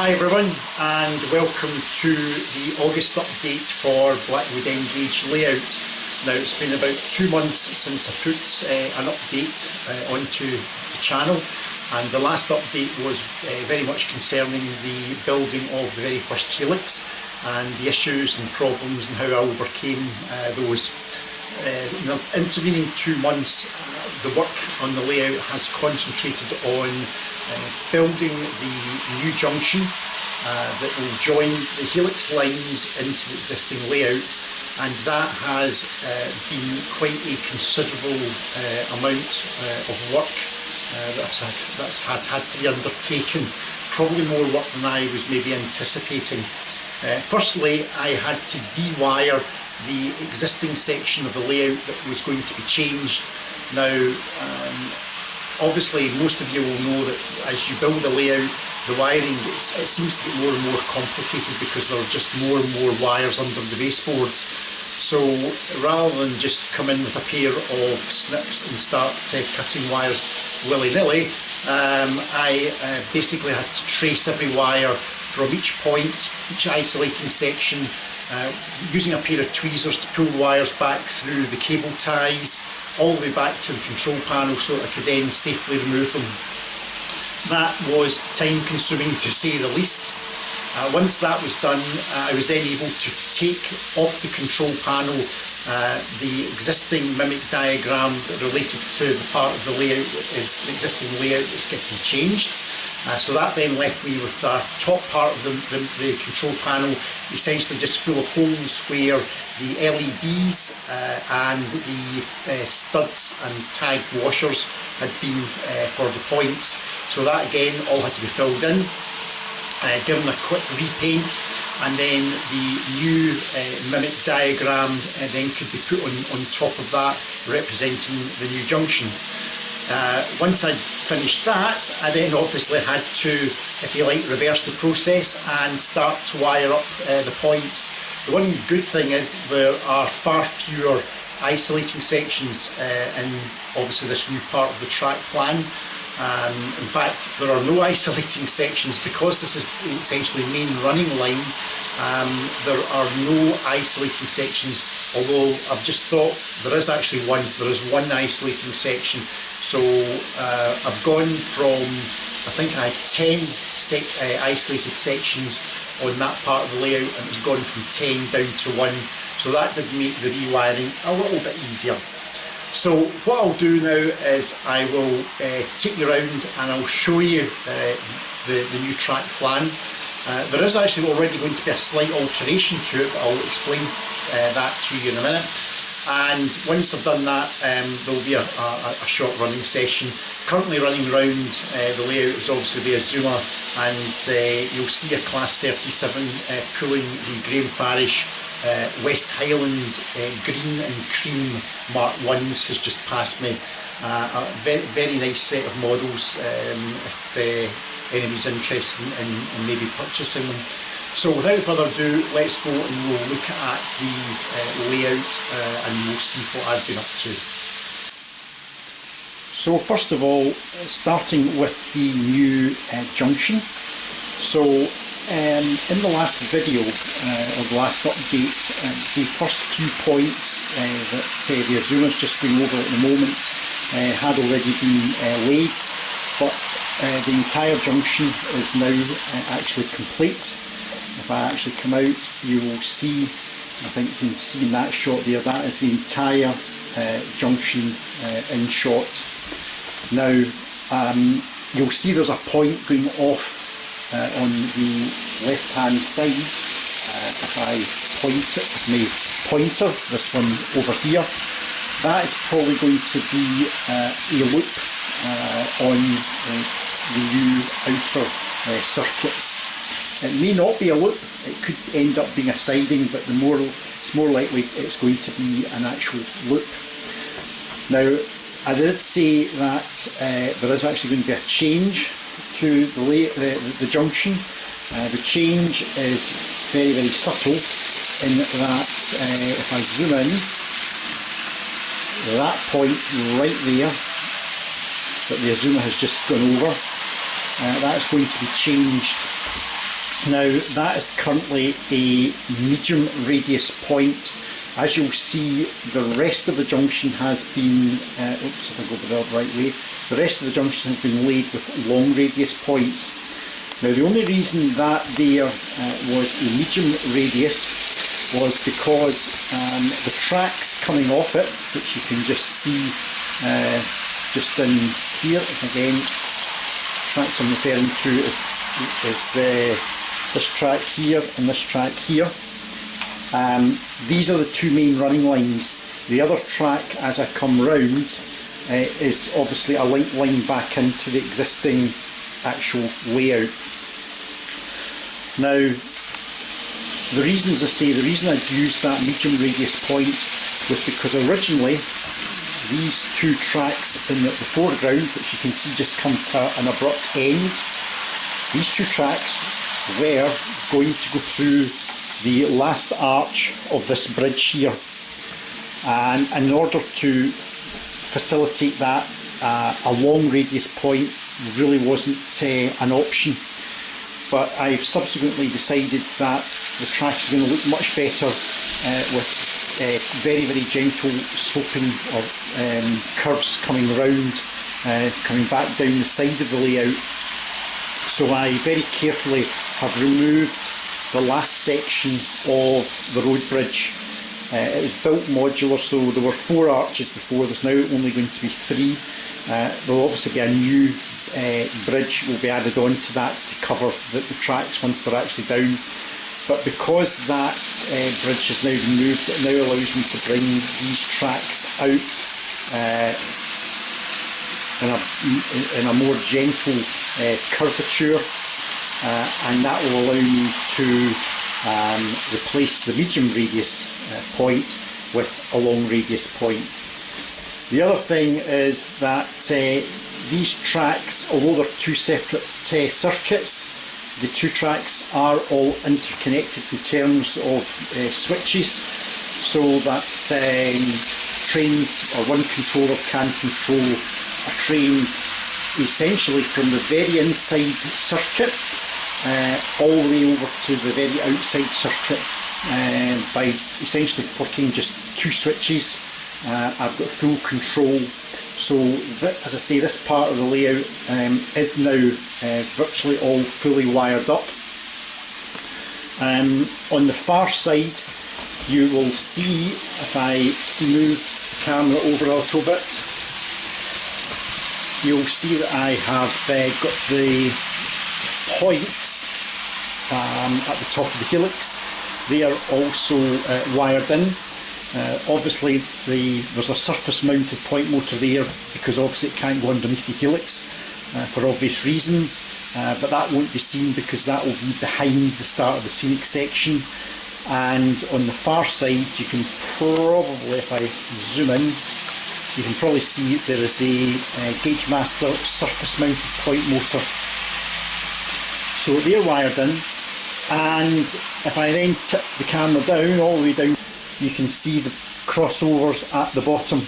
Hi everyone, and welcome to the August update for Blackwood Engage layout. Now it's been about 2 months since I put an update onto the channel, and the last update was very much concerning the building of the very first helix and the issues and problems and how I overcame those. In the intervening 2 months, the work on the layout has concentrated on building the new junction that will join the helix lines into the existing layout, and that has been quite a considerable amount of work that's had to be undertaken, probably more work than I was maybe anticipating. Firstly, I had to de-wire the existing section of the layout that was going to be changed. Now, obviously most of you will know that as you build a layout, the wiring it seems to get more and more complicated because there are just more and more wires under the baseboards. So rather than just come in with a pair of snips and start cutting wires willy-nilly, I basically had to trace every wire from each point, each isolating section, using a pair of tweezers to pull the wires back through the cable ties all the way back to the control panel so that I could then safely remove them. That was time consuming to say the least. Once that was done, I was then able to take off the control panel the existing mimic diagram related to the part of the layout that is the existing layout that's getting changed. So that then left me with the top part of the control panel essentially just full of holes where the LEDs and the studs and tag washers had been for the points. So that again all had to be filled in, given a quick repaint, and then the new mimic diagram then could be put on top of that, representing the new junction. Once I'd finished that, I then obviously had to, if you like, reverse the process and start to wire up the points. The one good thing is there are far fewer isolating sections in obviously this new part of the track plan. In fact, there are no isolating sections because this is essentially main running line. There are no isolating sections, although I've just thought there is actually one. There is one isolating section. So I've gone from, I think I had 10 isolated sections on that part of the layout, and it's gone from 10 down to 1. So that did make the rewiring a little bit easier. So what I'll do now is I will take you around and I'll show you the new track plan. There is actually already going to be a slight alteration to it, but I'll explain that to you in a minute. And once I've done that, there will be a short running session. Currently running around the layout is obviously the Azuma, and you'll see a Class 37 pulling the Graham Farish West Highland green and cream Mark 1s has just passed me. A very nice set of models if anybody's interested in maybe purchasing them. So without further ado, let's go and we'll look at the layout and we'll see what I've been up to. So first of all, starting with the new junction. So in the last video, or the last update, the first few points that the Azuma's just going over at the moment had already been laid, but the entire junction is now actually complete. If I actually come out, you will see, I think you can see in that shot there, that is the entire junction in shot. Now, you'll see there's a point going off on the left hand side. If I point it with my pointer, this one over here, that is probably going to be a loop on the new outer circuits. It may not be a loop, it could end up being a siding, but it's more likely it's going to be an actual loop. Now, I did say that there is actually going to be a change to the junction. The change is very, very subtle in that if I zoom in, that point right there that the Azuma has just gone over, that's going to be changed Now that is currently a medium radius point. As you'll see, the rest of the junction has been, oops, if I go the right way, the rest of the junction has been laid with long radius points. Now the only reason that there was a medium radius was because the tracks coming off it, which you can just see just in here, again, tracks I'm referring to is this track here and this track here. These are the two main running lines. The other track, as I come round, is obviously a link line back into the existing actual layout. Now, the reason, as I say, the reason I'd used that medium radius point was because originally these two tracks in the foreground, which you can see just come to an abrupt end, these two tracks were going to go through the last arch of this bridge here, and in order to facilitate that, a long radius point really wasn't an option. But I've subsequently decided that the track is going to look much better with very, very gentle sloping of curves coming around, coming back down the side of the layout. So I very carefully have removed the last section of the road bridge. It was built modular, so there were 4 arches before, there's now only going to be 3. There will obviously be a new bridge will be added on to that to cover the tracks once they're actually down. But because that bridge has now been moved, it now allows me to bring these tracks out in a more gentle curvature, and that will allow me to replace the medium radius point with a long radius point. The other thing is that these tracks, although they're 2 separate circuits, the 2 tracks are all interconnected in terms of switches, so that trains or one controller can control a train essentially from the very inside circuit all the way over to the very outside circuit by essentially flicking just 2 switches. I've got full control. So as I say, this part of the layout is now virtually all fully wired up. On the far side, you will see, if I move the camera over a little bit, you'll see that I have got the points at the top of the helix. They are also wired in. Obviously there's a surface mounted point motor there because obviously it can't go underneath the helix for obvious reasons, but that won't be seen because that will be behind the start of the scenic section. And on the far side you can probably, if I zoom in, you can probably see there is a Gauge Master surface mounted point motor. So they're wired in, and if I then tip the camera down, all the way down, you can see the crossovers at the bottom.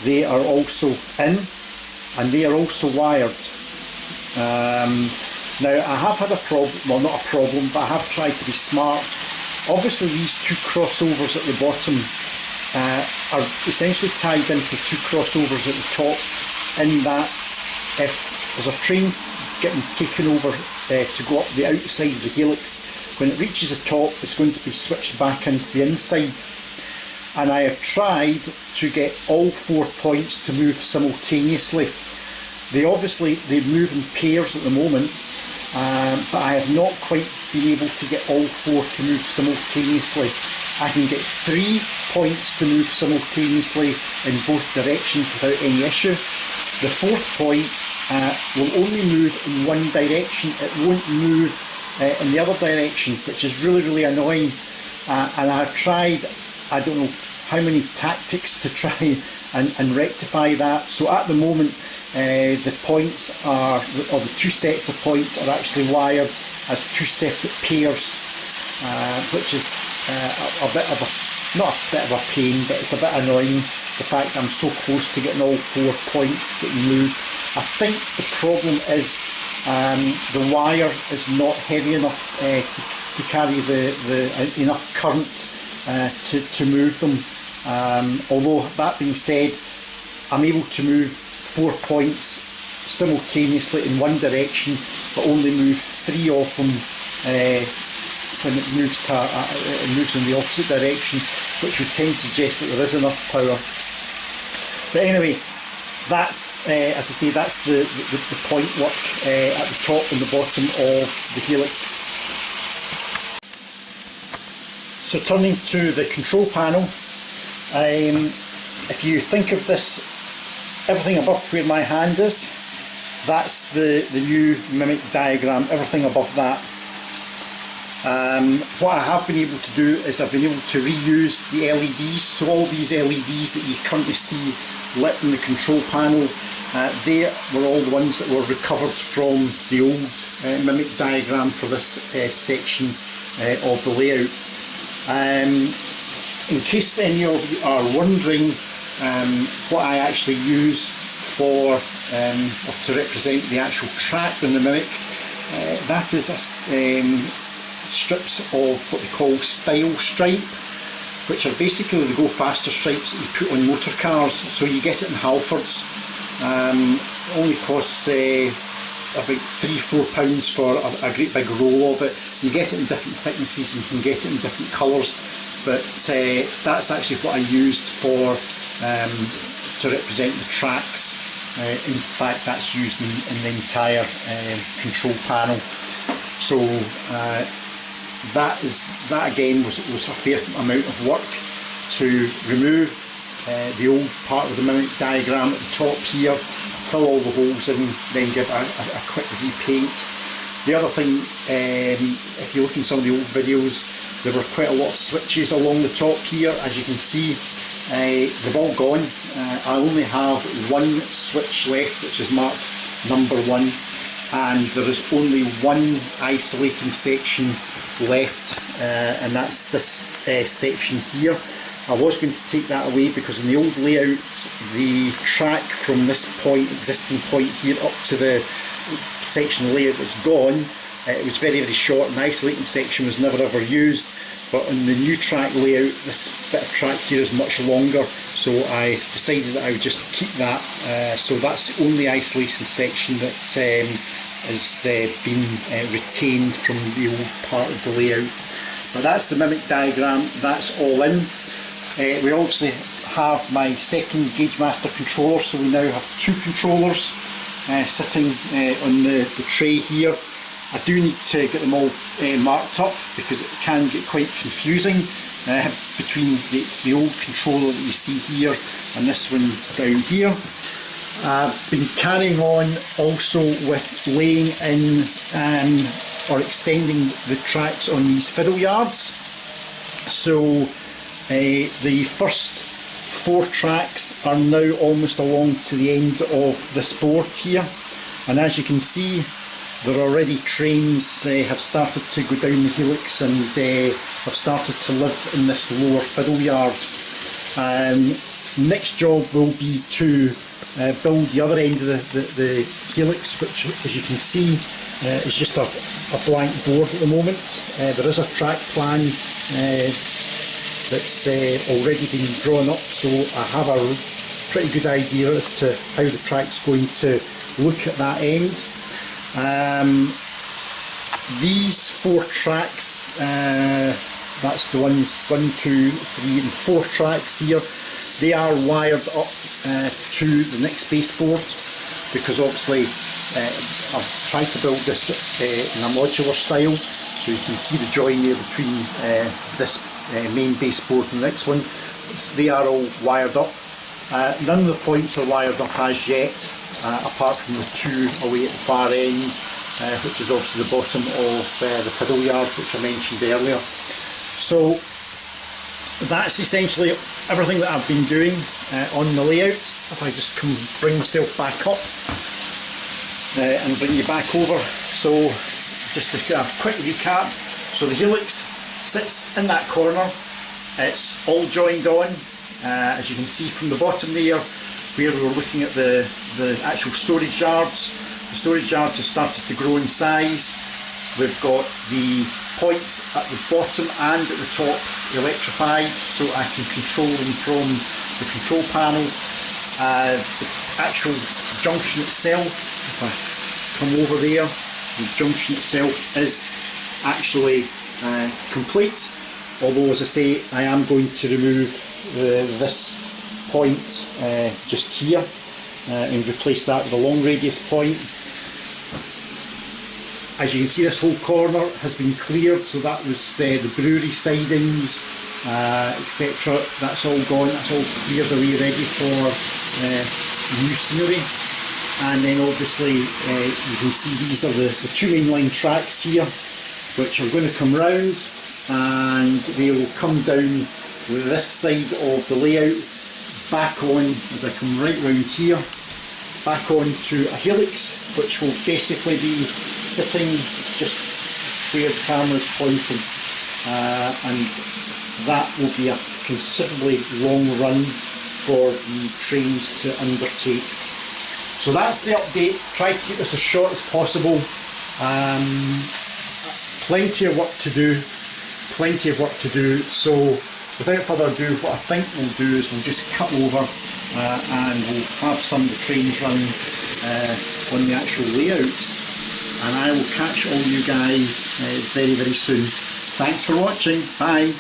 They are also in, and they are also wired. Now I have had a problem, well not a problem, but I have tried to be smart. Obviously these 2 crossovers at the bottom are essentially tied into 2 crossovers at the top, in that if there's a train getting taken over to go up the outside of the helix, when it reaches the top it's going to be switched back into the inside. And I have tried to get all 4 points to move simultaneously. They move in pairs at the moment, but I have not quite been able to get all 4 to move simultaneously. I can get 3 points to move simultaneously in both directions without any issue. The 4th point will only move in one direction. It won't move in the other direction, which is really, really annoying. And I've tried, I don't know how many tactics to try and rectify that. So at the moment, the points are, or the 2 sets of points are actually wired as 2 separate pairs, which is a bit of a, not a bit of a pain, but it's a bit annoying, the fact I'm so close to getting all 4 points getting moved. I think the problem is The wire is not heavy enough to carry enough current to move them. Although that being said, I'm able to move 4 points simultaneously in one direction, but only move 3 of them when it moves in the opposite direction, which would tend to suggest that there is enough power. But anyway, that's as I say, that's the point work at the top and the bottom of the helix. So turning to the control panel, if you think of this, everything above where my hand is, that's the new mimic diagram, everything above that. What I have been able to do is I've been able to reuse the LEDs, so all these LEDs that you currently see lit in the control panel, they were all the ones that were recovered from the old mimic diagram for this section of the layout. In case any of you are wondering what I actually use for to represent the actual track in the mimic, that is strips of what they call style stripe, which are basically the go faster stripes that you put on motor cars. So you get it in Halfords. Only costs about £3–4 for a great big roll of it. You get it in different thicknesses and you can get it in different colours, but that's actually what I used for to represent the tracks. In fact, that's used in the entire control panel. So that again was a fair amount of work to remove the old part of the mimic diagram at the top here, fill all the holes in, then give a quick repaint. The other thing, if you look in some of the old videos, there were quite a lot of switches along the top here. As you can see, they've all gone. I only have one switch left, which is marked number 1, and there is only one isolating section left, and that's this section here. I was going to take that away because in the old layout the track from this existing point here up to the section layout was gone. It was very short, and the isolating section was never ever used, but in the new track layout this bit of track here is much longer, so I decided that I would just keep that. So that's the only isolation section that has been retained from the old part of the layout. But that's the mimic diagram, that's all in. We obviously have my second Gauge Master controller, so we now have 2 controllers sitting on the tray here. I do need to get them all marked up because it can get quite confusing between the old controller that you see here and this one down here. I've been carrying on also with laying in or extending the tracks on these fiddle yards. So the first 4 tracks are now almost along to the end of this board here, and as you can see, there are already trains have started to go down the helix and have started to live in this lower fiddle yard. Next job will be to build the other end of the helix, which, as you can see, is just a blank board at the moment. There is a track plan that's already been drawn up, so I have a pretty good idea as to how the track's going to look at that end. These 4 tracks, that's the ones 1, 2, 3 and 4 tracks here, they are wired up to the next baseboard, because obviously I've tried to build this in a modular style, so you can see the join there between this main baseboard and the next one. They are all wired up. None of the points are wired up as yet, apart from the 2 away at the far end, which is obviously the bottom of the fiddle yard, which I mentioned earlier. So that's essentially everything that I've been doing on the layout. If I just bring myself back up and bring you back over. So just to get a quick recap, so the helix sits in that corner, it's all joined on, as you can see from the bottom there, where we were looking at the actual storage yards. The storage yards have started to grow in size. We've got the points at the bottom and at the top electrified, so I can control them from the control panel. The actual junction itself, if I come over there, the junction itself is actually complete, although as I say I am going to remove this point just here and replace that with a long radius point. As you can see, this whole corner has been cleared, so that was the brewery sidings, etc. That's all gone, that's all cleared away, ready for new scenery. And then obviously you can see these are the two mainline tracks here, which are going to come round, and they will come down this side of the layout, back on, as I come right round here, back onto a helix, which will basically be sitting just where the camera is pointing, and that will be a considerably long run for the trains to undertake. So that's the update. Try to keep this as short as possible. Plenty of work to do, so without further ado, what I think we'll do is we'll just cut over and we'll have some of the trains running on the actual layout, and I will catch all you guys very, very soon. Thanks for watching. Bye.